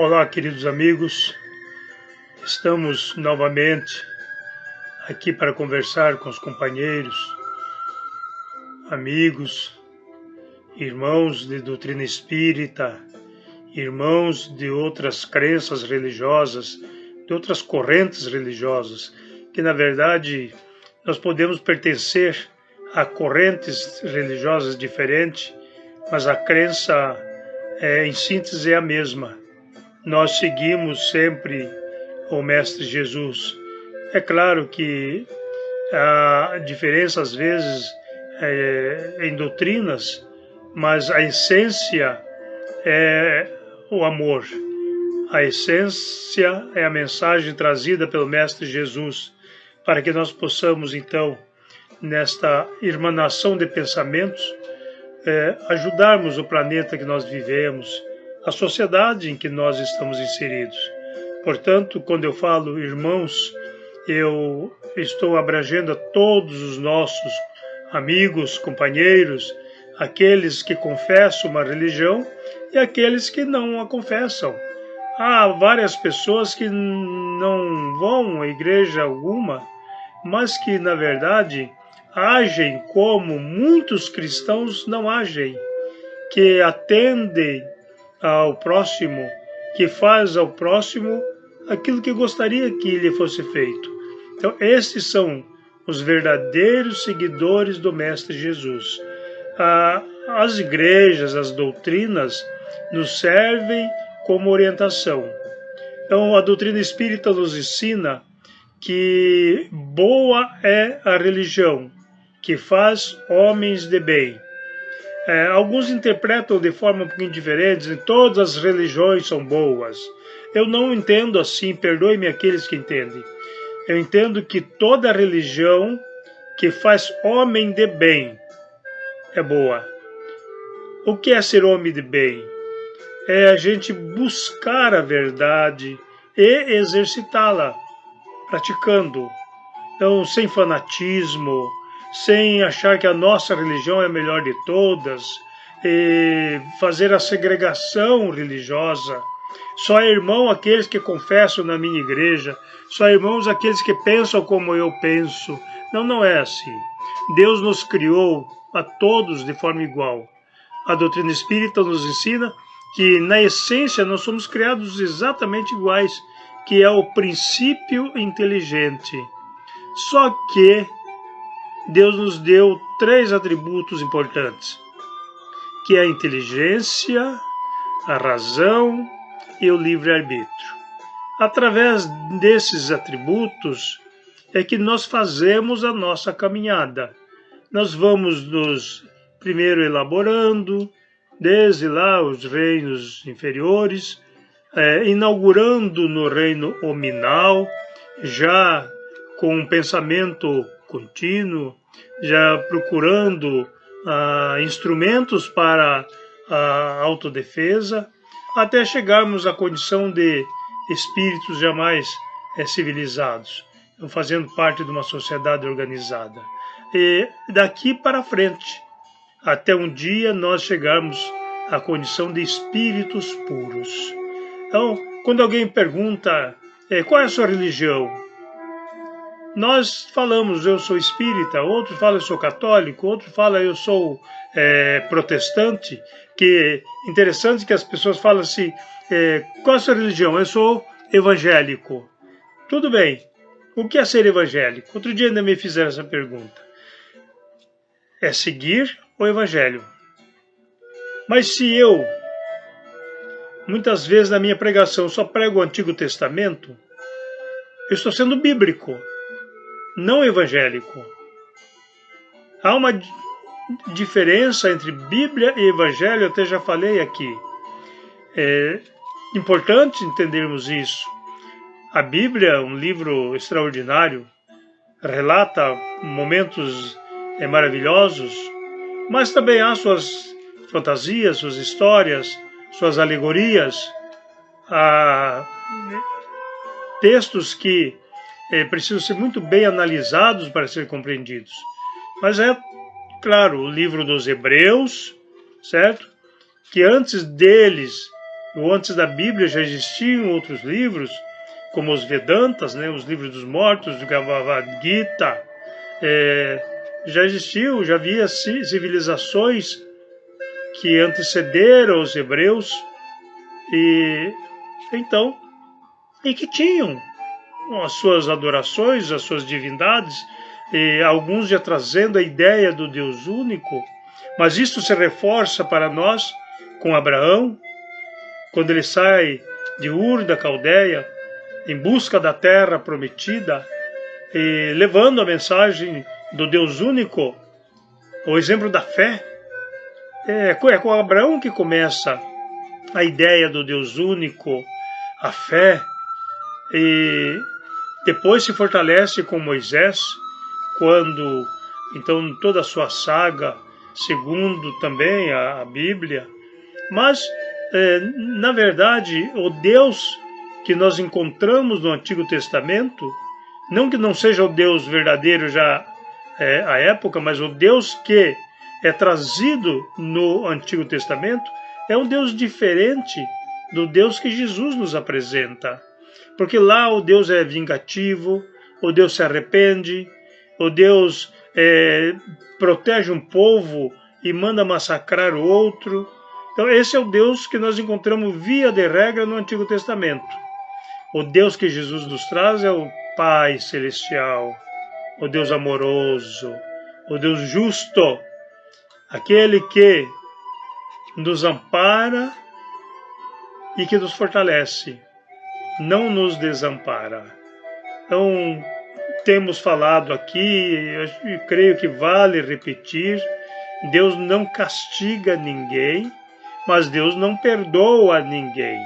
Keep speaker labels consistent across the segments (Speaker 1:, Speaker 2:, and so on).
Speaker 1: Olá, queridos amigos, estamos novamente aqui para conversar com os companheiros, amigos, irmãos de doutrina espírita, irmãos de outras crenças religiosas, de outras correntes religiosas, que na verdade nós podemos pertencer a correntes religiosas diferentes, mas a crença em síntese é a mesma. Nós seguimos sempre o Mestre Jesus. É claro que há diferença às vezes em doutrinas, mas a essência é o amor. A essência é a mensagem trazida pelo Mestre Jesus, para que nós possamos então, nesta irmanação de pensamentos, ajudarmos o planeta que nós vivemos, a sociedade em que nós estamos inseridos. Portanto, quando eu falo irmãos, eu estou abrangendo a todos os nossos amigos, companheiros, aqueles que confessam uma religião e aqueles que não a confessam. Há várias pessoas que não vão a igreja alguma, mas que, na verdade, agem como muitos cristãos não agem, que atendem ao próximo, que faz ao próximo aquilo que gostaria que lhe fosse feito. Então, esses são os verdadeiros seguidores do Mestre Jesus. As igrejas, as doutrinas, nos servem como orientação. Então, a doutrina espírita nos ensina que boa é a religião, que faz homens de bem. Alguns interpretam de forma um pouquinho diferente, todas as religiões são boas. Eu não entendo assim, perdoe-me aqueles que entendem. Eu entendo que toda religião que faz homem de bem é boa. O que é ser homem de bem? É a gente buscar a verdade e exercitá-la, praticando. Então, sem fanatismo, sem achar que a nossa religião é a melhor de todas, e fazer a segregação religiosa. Só é irmão aqueles que confessam na minha igreja, só é irmãos aqueles que pensam como eu penso. Não é assim. Deus nos criou a todos de forma igual. A doutrina espírita nos ensina que, na essência, nós somos criados exatamente iguais, que é o princípio inteligente. Só que Deus nos deu 3 atributos importantes, que é a inteligência, a razão e o livre-arbítrio. Através desses atributos é que nós fazemos a nossa caminhada. Nós vamos nos primeiro elaborando, desde lá os reinos inferiores, inaugurando no reino hominal, já com um pensamento contínuo, já procurando instrumentos para a autodefesa, até chegarmos à condição de espíritos jamais civilizados, fazendo parte de uma sociedade organizada. E daqui para frente, até um dia nós chegarmos à condição de espíritos puros. Então, quando alguém pergunta qual é a sua religião, nós falamos, eu sou espírita, outro fala, eu sou católico, outro fala, eu sou protestante. Que interessante que as pessoas falam assim, qual é a sua religião? Eu sou evangélico. Tudo bem, o que é ser evangélico? Outro dia ainda me fizeram essa pergunta. É seguir o evangelho. Mas se eu, muitas vezes na minha pregação, só prego o Antigo Testamento, eu estou sendo bíblico, não evangélico. Há uma diferença entre Bíblia e Evangelho, eu até já falei aqui. É importante entendermos isso. A Bíblia é um livro extraordinário, relata momentos maravilhosos, mas também há suas fantasias, suas histórias, suas alegorias, há textos que precisam ser muito bem analisados para serem compreendidos. Mas claro, o livro dos Hebreus, certo? Que antes deles ou antes da Bíblia já existiam outros livros, como os Vedantas, né, os livros dos mortos, o Bhagavad Gita, já existiu, já havia civilizações que antecederam os hebreus e então e que tinham as suas adorações, as suas divindades, e alguns já trazendo a ideia do Deus único, mas isso se reforça para nós com Abraão, quando ele sai de Ur da Caldeia em busca da terra prometida e levando a mensagem do Deus único, o exemplo da fé. É com Abraão que começa a ideia do Deus único, a fé, e depois se fortalece com Moisés, quando, então, toda a sua saga, segundo também a Bíblia. Mas, na verdade, o Deus que nós encontramos no Antigo Testamento, não que não seja o Deus verdadeiro já à época, mas o Deus que é trazido no Antigo Testamento, é um Deus diferente do Deus que Jesus nos apresenta. Porque lá o Deus é vingativo, o Deus se arrepende, o Deus protege um povo e manda massacrar o outro. Então esse é o Deus que nós encontramos via de regra no Antigo Testamento. O Deus que Jesus nos traz é o Pai Celestial, o Deus amoroso, o Deus justo, aquele que nos ampara e que nos fortalece, não nos desampara. Então, temos falado aqui, eu creio que vale repetir, Deus não castiga ninguém, mas Deus não perdoa ninguém.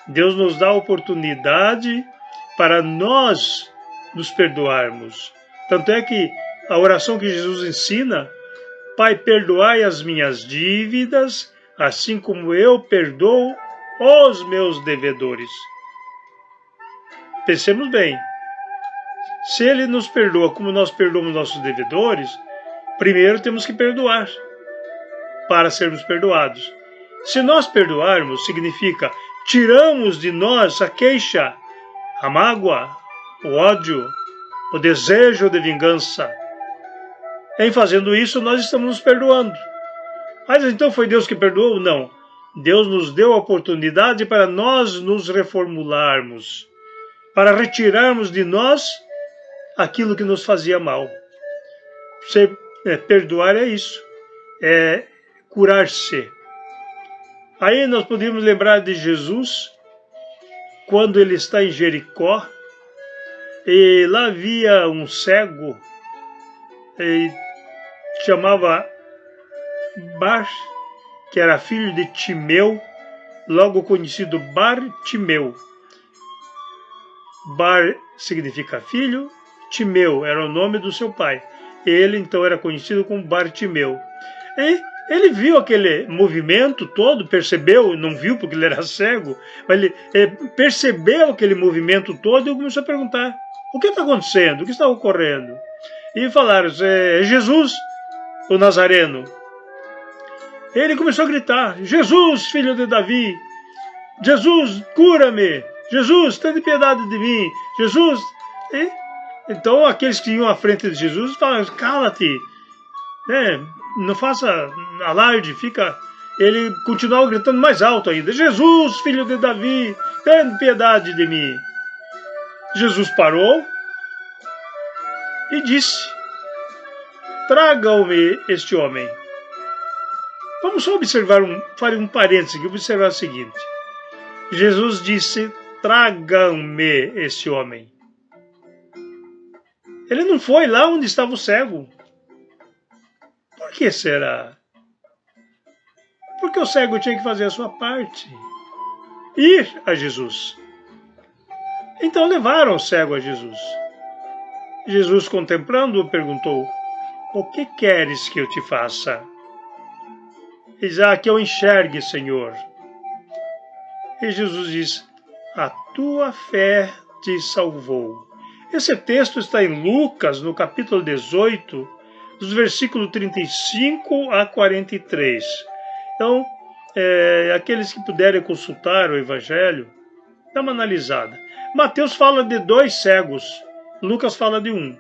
Speaker 1: Deus nos dá a oportunidade para nós nos perdoarmos. Tanto é que a oração que Jesus ensina, Pai, perdoai as minhas dívidas, assim como eu perdoo os meus devedores. Pensemos bem, se Ele nos perdoa como nós perdoamos nossos devedores, primeiro temos que perdoar para sermos perdoados. Se nós perdoarmos, significa tiramos de nós a queixa, a mágoa, o ódio, o desejo de vingança. Em fazendo isso, nós estamos nos perdoando. Mas então foi Deus que perdoou? Não. Deus nos deu a oportunidade para nós nos reformularmos, para retirarmos de nós aquilo que nos fazia mal. Perdoar é isso, é curar-se. Aí nós podemos lembrar de Jesus, quando ele está em Jericó, e lá havia um cego, e chamava Bar, que era filho de Timeu, logo conhecido Bartimeu. Bar significa filho, Timeu era o nome do seu pai. Ele então era conhecido como Bartimeu. E ele viu aquele movimento todo, percebeu, não viu porque ele era cego, mas ele percebeu aquele movimento todo e começou a perguntar: o que está acontecendo? O que está ocorrendo? E falaram: é Jesus, o Nazareno. Ele começou a gritar: Jesus, filho de Davi, Jesus, cura-me, Jesus, tenha piedade de mim, Jesus. E, então aqueles que iam à frente de Jesus falaram: cala-te, não faça alarde, fica. Ele continuava gritando mais alto ainda: Jesus, filho de Davi, tenha piedade de mim. Jesus parou e disse: tragam-me este homem. Vamos só observar, farei um parênteses aqui, observar o seguinte. Jesus disse: tragam-me este homem. Ele não foi lá onde estava o cego. Por que será? Porque o cego tinha que fazer a sua parte, ir a Jesus. Então levaram o cego a Jesus. Jesus, contemplando-o, perguntou: o que queres que eu te faça? Diz: que eu enxergue, Senhor. E Jesus diz: a tua fé te salvou. Esse texto está em Lucas, no capítulo 18, dos versículos 35 a 43. Então, aqueles que puderem consultar o Evangelho, dá uma analisada. Mateus fala de 2 cegos, Lucas fala de 1.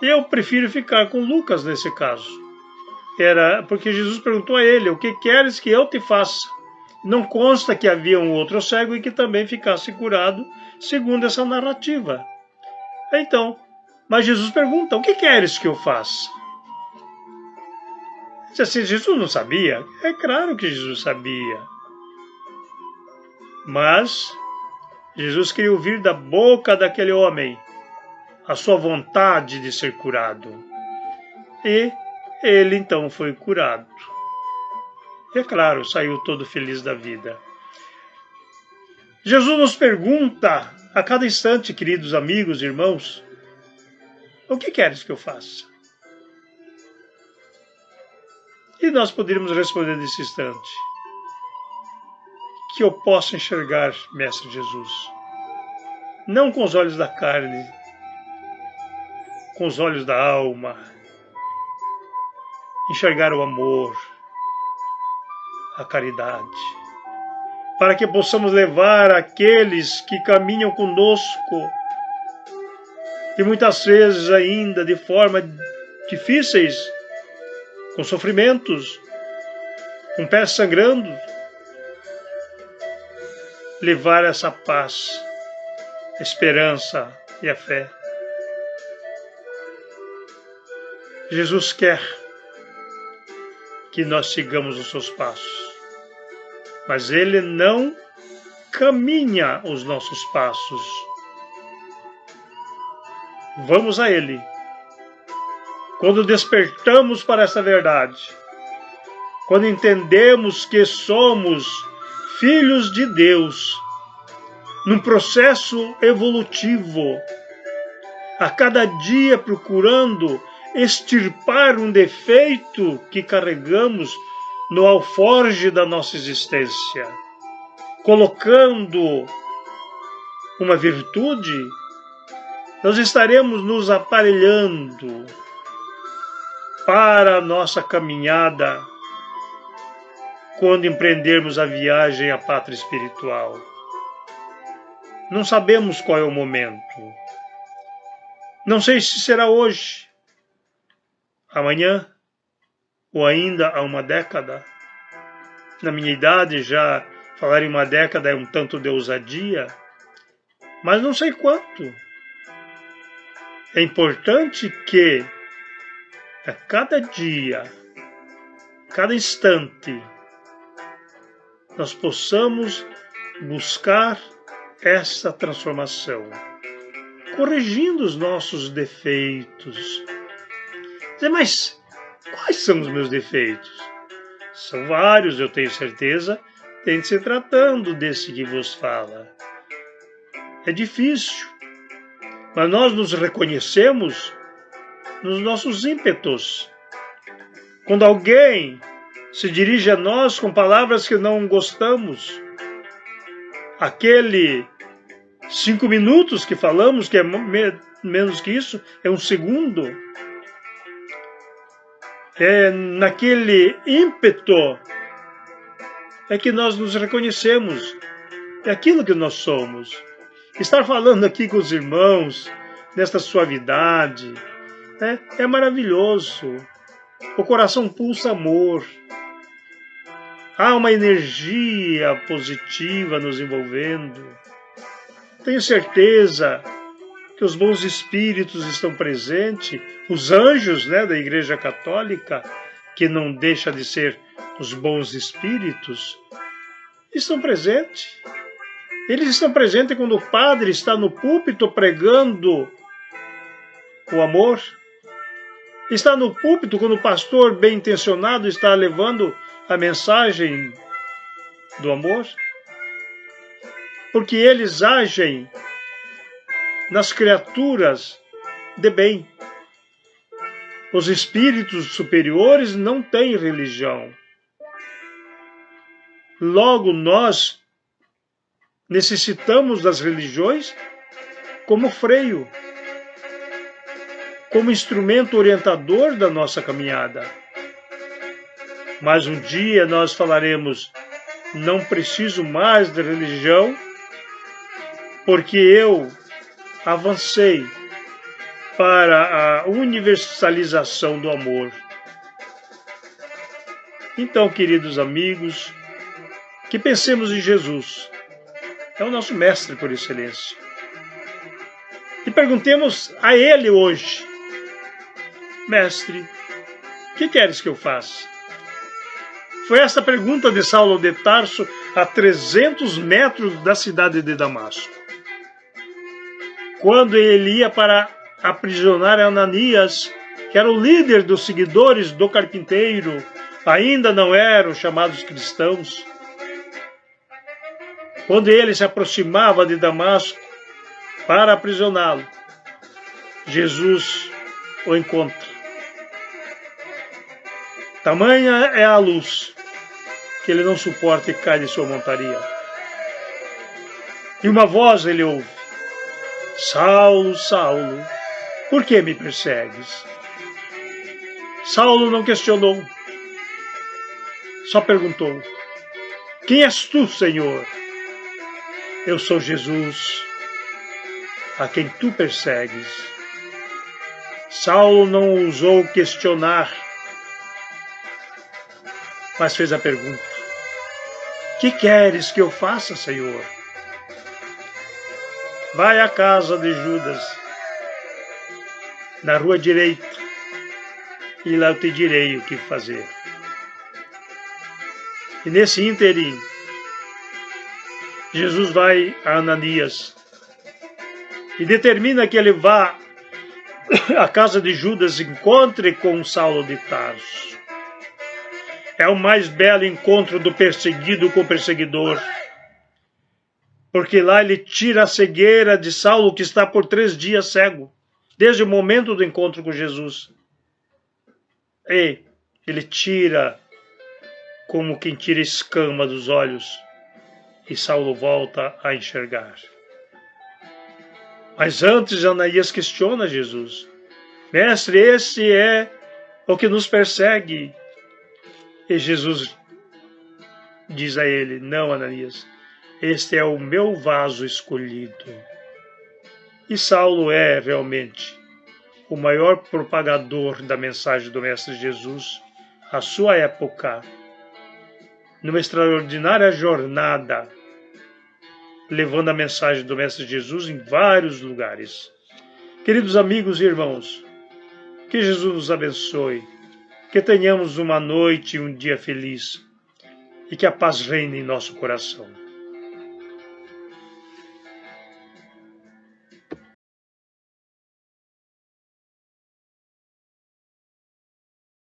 Speaker 1: Eu prefiro ficar com Lucas nesse caso. Era porque Jesus perguntou a ele: o que queres que eu te faça? Não consta que havia um outro cego e que também ficasse curado, segundo essa narrativa. Então, mas Jesus pergunta: o que queres que eu faça? Se assim, Jesus não sabia? É claro que Jesus sabia. Mas Jesus queria ouvir da boca daquele homem a sua vontade de ser curado. E ele então foi curado. E é claro, saiu todo feliz da vida. Jesus nos pergunta a cada instante, queridos amigos, irmãos: o que queres que eu faça? E nós poderíamos responder nesse instante: que eu possa enxergar, Mestre Jesus, não com os olhos da carne, com os olhos da alma, enxergar o amor, a caridade, para que possamos levar aqueles que caminham conosco, e muitas vezes ainda de forma difíceis, com sofrimentos, com pés sangrando, levar essa paz, a esperança e a fé. Jesus quer que nós sigamos os seus passos, mas Ele não caminha os nossos passos. Vamos a Ele. Quando despertamos para essa verdade, quando entendemos que somos filhos de Deus, num processo evolutivo, a cada dia procurando extirpar um defeito que carregamos no alforje da nossa existência, colocando uma virtude, nós estaremos nos aparelhando para a nossa caminhada quando empreendermos a viagem à pátria espiritual. Não sabemos qual é o momento. Não sei se será hoje, amanhã, ou ainda há uma década. Na minha idade, já falar em uma década é um tanto de ousadia, mas não sei quanto. É importante que a cada dia, cada instante, nós possamos buscar essa transformação, corrigindo os nossos defeitos. Mas quais são os meus defeitos? São vários, eu tenho certeza, tem se tratando desse que vos fala. É difícil, mas nós nos reconhecemos nos nossos ímpetos. Quando alguém se dirige a nós com palavras que não gostamos, aquele 5 minutos que falamos, que é menos que isso, é um segundo, é naquele ímpeto é que nós nos reconhecemos, é aquilo que nós somos. Estar falando aqui com os irmãos, nesta suavidade, é maravilhoso. O coração pulsa amor. Há uma energia positiva nos envolvendo. Tenho certeza que os bons espíritos estão presentes, os anjos, da Igreja Católica, que não deixa de ser os bons espíritos, estão presentes. Eles estão presentes quando o padre está no púlpito pregando o amor. Está no púlpito quando o pastor bem intencionado está levando a mensagem do amor. Porque eles agem nas criaturas de bem. Os espíritos superiores não têm religião. Logo, nós necessitamos das religiões como freio, como instrumento orientador da nossa caminhada. Mas um dia nós falaremos: não preciso mais de religião, porque eu avancei para a universalização do amor. Então, queridos amigos, que pensemos em Jesus. É o nosso mestre por excelência. E perguntemos a ele hoje: Mestre, o que queres que eu faça? Foi essa pergunta de Saulo de Tarso a 300 metros da cidade de Damasco. Quando ele ia para aprisionar Ananias, que era o líder dos seguidores do carpinteiro, ainda não eram chamados cristãos. Quando ele se aproximava de Damasco para aprisioná-lo, Jesus o encontra. Tamanha é a luz que ele não suporta e cai de sua montaria. E uma voz ele ouve: Saulo, Saulo, por que me persegues? Saulo não questionou, só perguntou: Quem és tu, Senhor? Eu sou Jesus, a quem tu persegues. Saulo não ousou questionar, mas fez a pergunta: Que queres que eu faça, Senhor? Vai à casa de Judas, na rua direita, e lá eu te direi o que fazer. E nesse ínterim, Jesus vai a Ananias e determina que ele vá à casa de Judas e encontre com Saulo de Tarso. É o mais belo encontro do perseguido com o perseguidor, porque lá ele tira a cegueira de Saulo, que está por 3 dias cego, desde o momento do encontro com Jesus. E ele tira como quem tira escama dos olhos, e Saulo volta a enxergar. Mas antes, Ananias questiona Jesus: Mestre, esse é o que nos persegue. E Jesus diz a ele: Não, Ananias, este é o meu vaso escolhido. E Saulo é realmente o maior propagador da mensagem do Mestre Jesus à sua época, numa extraordinária jornada, levando a mensagem do Mestre Jesus em vários lugares. Queridos amigos e irmãos, que Jesus nos abençoe, que tenhamos uma noite e um dia feliz, e que a paz reine em nosso coração.